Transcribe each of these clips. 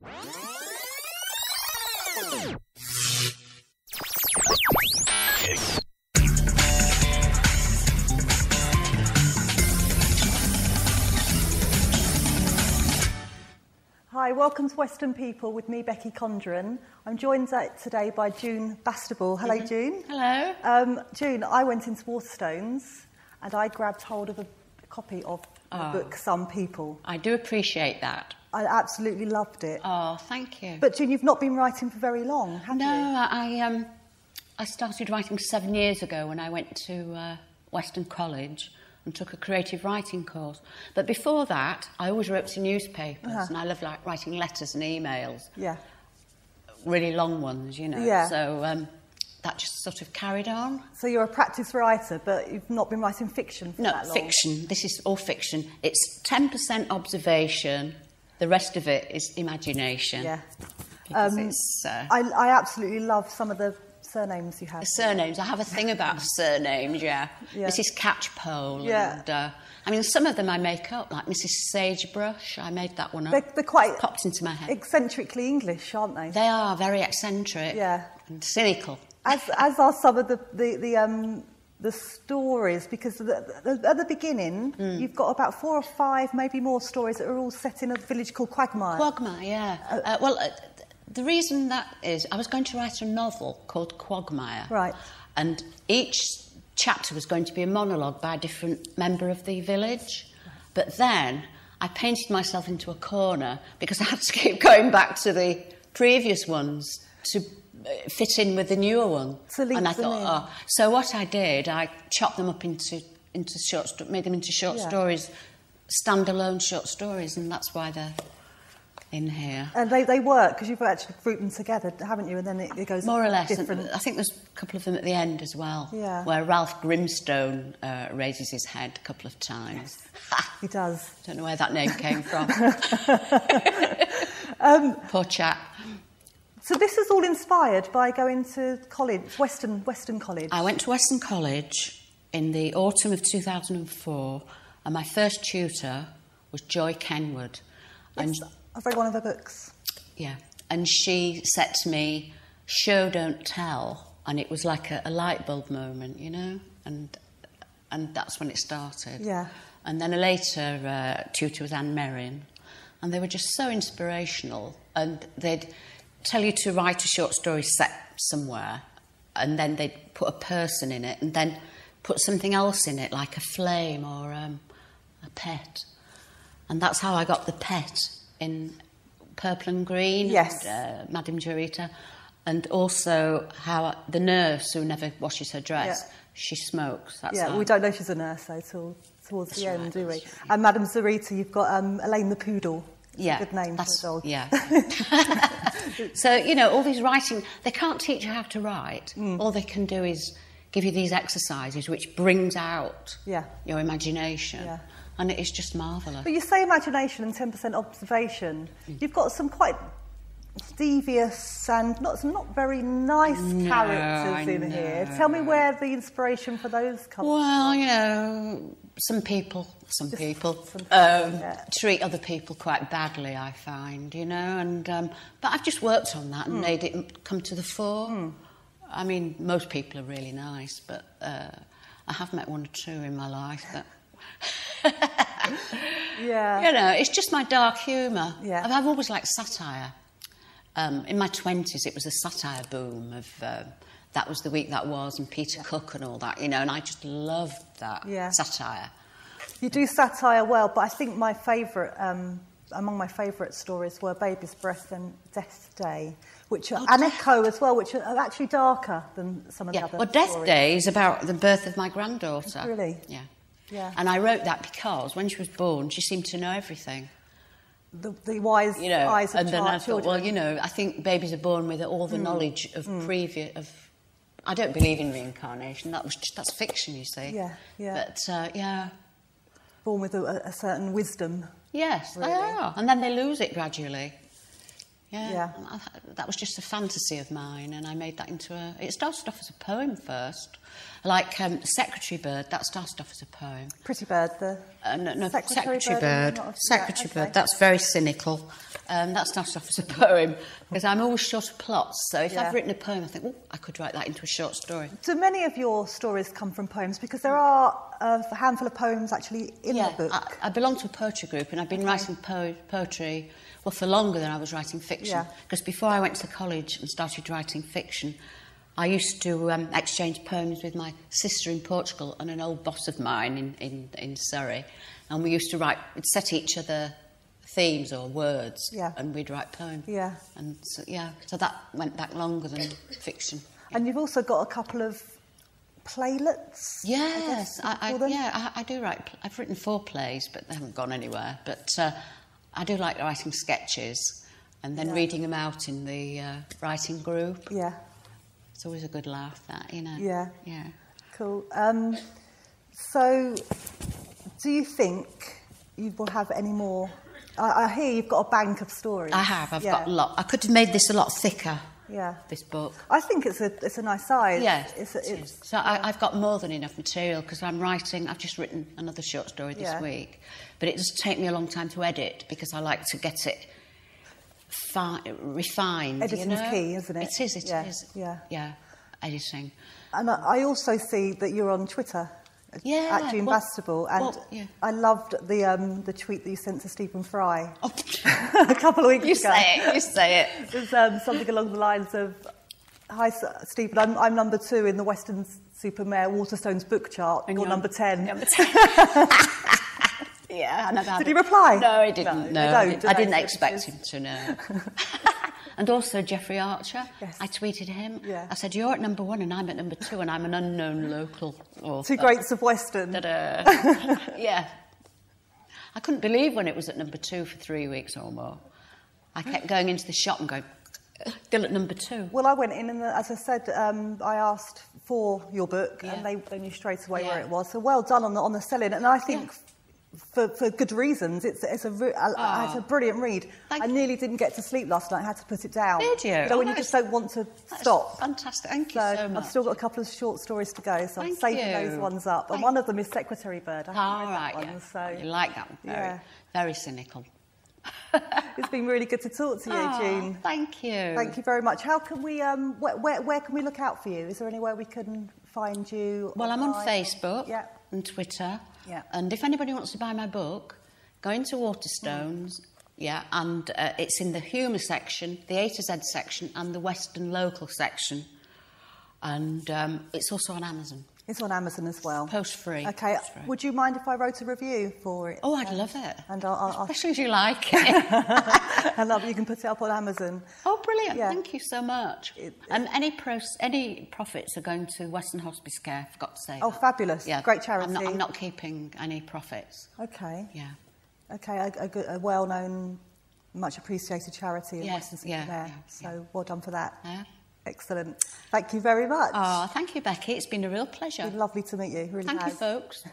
Hi, welcome to Weston People with me, Becky Condren. I'm joined today by June Bastable. Hello, June. Hello. June, I went into Waterstones and I grabbed hold of a copy of the book, Some People. I do appreciate that. I absolutely loved it. Oh, thank you. But June, you've not been writing for very long, have you? No, I started writing 7 years ago when I went to Weston College and took a creative writing course. But before that, I always wrote to newspapers, and I love writing letters and emails. Yeah. Really long ones, you know. Yeah. So that just sort of carried on. So you're a practice writer, but you've not been writing fiction for that long? No, fiction. This is all fiction. It's 10% observation, the rest of it is imagination. Yeah. I absolutely love some of the surnames you have. The surnames. I have a thing about surnames, yeah. Mrs. Catchpole. Yeah. And, I mean, some of them I make up, like Mrs. Sagebrush. I made that one up. They're quite popped into my head. Eccentrically English, aren't they? They are very eccentric. Yeah. And cynical. As are some of the stories, because at the beginning you've got about 4 or 5, maybe more stories that are all set in a village called Quagmire. Quagmire, yeah. The reason that is, I was going to write a novel called Quagmire. Right. And each chapter was going to be a monologue by a different member of the village. But then I painted myself into a corner because I had to keep going back to the previous ones to fit in with the newer one. And I thought, so what I did, I chopped them up into made them into short stories, standalone short stories, and that's why they're in here. And they work, because you've actually grouped them together, haven't you? And then it goes more or less different. I think there's a couple of them at the end as well, where Ralph Grimstone raises his head a couple of times. Yes, he does. Don't know where that name came from. Poor chap. So this is all inspired by going to college, Weston College. I went to Weston College in the autumn of 2004, and my first tutor was Joy Kenwood. Yes, I've read one of her books. Yeah, and she said to me, "Show, don't tell," and it was like a light bulb moment, you know, and that's when it started. Yeah. And then a later tutor was Anne Merrin, and they were just so inspirational, and they'd tell you to write a short story set somewhere, and then they'd put a person in it, and then put something else in it, like a flame or a pet. And that's how I got the pet in Purple and Green. Yes. And, Madame Jurita. And also how the nurse who never washes her dress, she smokes. That's we don't know she's a nurse, though, towards the end, do we? And Madame Jurita, you've got Elaine the Poodle. Yeah, good name for a dog. Yeah. So, you know, all these writing, they can't teach you how to write. All they can do is give you these exercises which brings out your imagination. Yeah. And it is just marvellous. But you say imagination and 10% observation. You've got some quite devious and not very nice characters in here. Tell me where the inspiration for those comes from. Well, you know, some people treat other people quite badly, I find, you know, and but I've just worked on that and made it come to the fore. I mean, most people are really nice, but I have met 1 or 2 in my life that... You know, it's just my dark humour. Yeah. I've always liked satire. In my 20s, it was a satire boom of That Was the Week That Was and Peter Cook and all that, you know, and I just loved that satire. You do satire well, but I think my favourite, among my favourite stories were Baby's Breath and Death Day, which are an echo as well, which are actually darker than some of the other stories. Death Day is about the birth of my granddaughter. Really? Yeah. Yeah. And I wrote that because when she was born, she seemed to know everything. The wise eyes of and then I thought, well, you know, I think babies are born with all the knowledge of I don't believe in reincarnation. That's fiction, you see. Yeah, yeah. But born with a certain wisdom. Yes, really. They are, and then they lose it gradually. Yeah. That was just a fantasy of mine, and I made that into a... It started off as a poem first. Like Secretary Bird, that started off as a poem. Pretty Bird, no, Secretary Bird. Secretary Bird, that's very cynical. That started off as a poem, because I'm always short of plots. So if I've written a poem, I think, oh, I could write that into a short story. Do many of your stories come from poems? Because there are a handful of poems actually in the book. I belong to a poetry group, and I've been writing poetry, well, for longer than I was writing fiction. Because before I went to college and started writing fiction, I used to exchange poems with my sister in Portugal and an old boss of mine in Surrey. And we used to we'd set each other themes or words, and we'd write poems. Yeah. And so that went back longer than fiction. And you've also got a couple of playlets? Yes, I do write. I've written 4 plays, but they haven't gone anywhere. But I do like writing sketches and then reading them out in the writing group. Yeah. It's always a good laugh, that, you know. Yeah. Yeah. Cool. So, do you think you will have any more? I hear you've got a bank of stories. I have. I've got a lot. I could have made this a lot thicker. Yeah. This book. I think it's a nice size. Yeah. So I've got more than enough material, because I'm writing. I've just written another short story this week, but it does take me a long time to edit, because I like to get it refined. Editing's key, isn't it? It is. It is. Yeah. Yeah. Editing. And I also see that you're on Twitter. At June Bastable, and I loved the tweet that you sent to Stephen Fry a couple of weeks ago. You say it. It was something along the lines of, "Hi, Stephen, I'm number 2 in the Weston Supermare Waterstone's book chart. You're number 10. Number 10. Yeah, I know that. Did he reply? No, he didn't. No, I didn't expect him to know. And also Jeffrey Archer. Yes. I tweeted him. Yeah. I said, "You're at number 1 and I'm at number 2, and I'm an unknown local author." 2 greats of Weston. Yeah. I couldn't believe when it was at number 2 for 3 weeks or more. I kept going into the shop and going, still at number 2. Well, I went in and, as I said, I asked for your book, and they knew straight away where it was. So well done on the selling. And I think... For good reasons. It's a brilliant read. I nearly didn't get to sleep last night. I had to put it down. Did you? You know, when you just don't want to stop. Fantastic. Thank you so much. I've still got a couple of short stories to go, so I'm saving those ones up. And one of them is Secretary Bird. I haven't read that one, so you like that one? Very cynical. It's been really good to talk to you, June. Thank you. Thank you very much. How can we? Where can we look out for you? Is there anywhere we can find you? Well, I'm on Facebook and Twitter. Yeah. And if anybody wants to buy my book, go into Waterstones, and it's in the humour section, the A to Z section, and the Western local section. And it's also on Amazon. It's on Amazon as well. Post-free. Okay. Would you mind if I wrote a review for it? Oh, I'd love it. And especially if you like it. I love it. You can put it up on Amazon. Oh, brilliant. Yeah. Thank you so much. And any profits are going to Western Hospice Care, I forgot to say. Oh, fabulous. Yeah. Great charity. I'm not keeping any profits. Okay. Yeah. Okay, a well-known, much appreciated charity in Western Supermare. So well done for that. Yeah. Excellent. Thank you very much. Oh, thank you, Becky. It's been a real pleasure. It's been lovely to meet you. Really thank you, folks.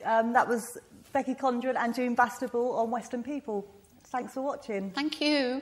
That was Becky Condren and June Bastable on Weston People. Thanks for watching. Thank you.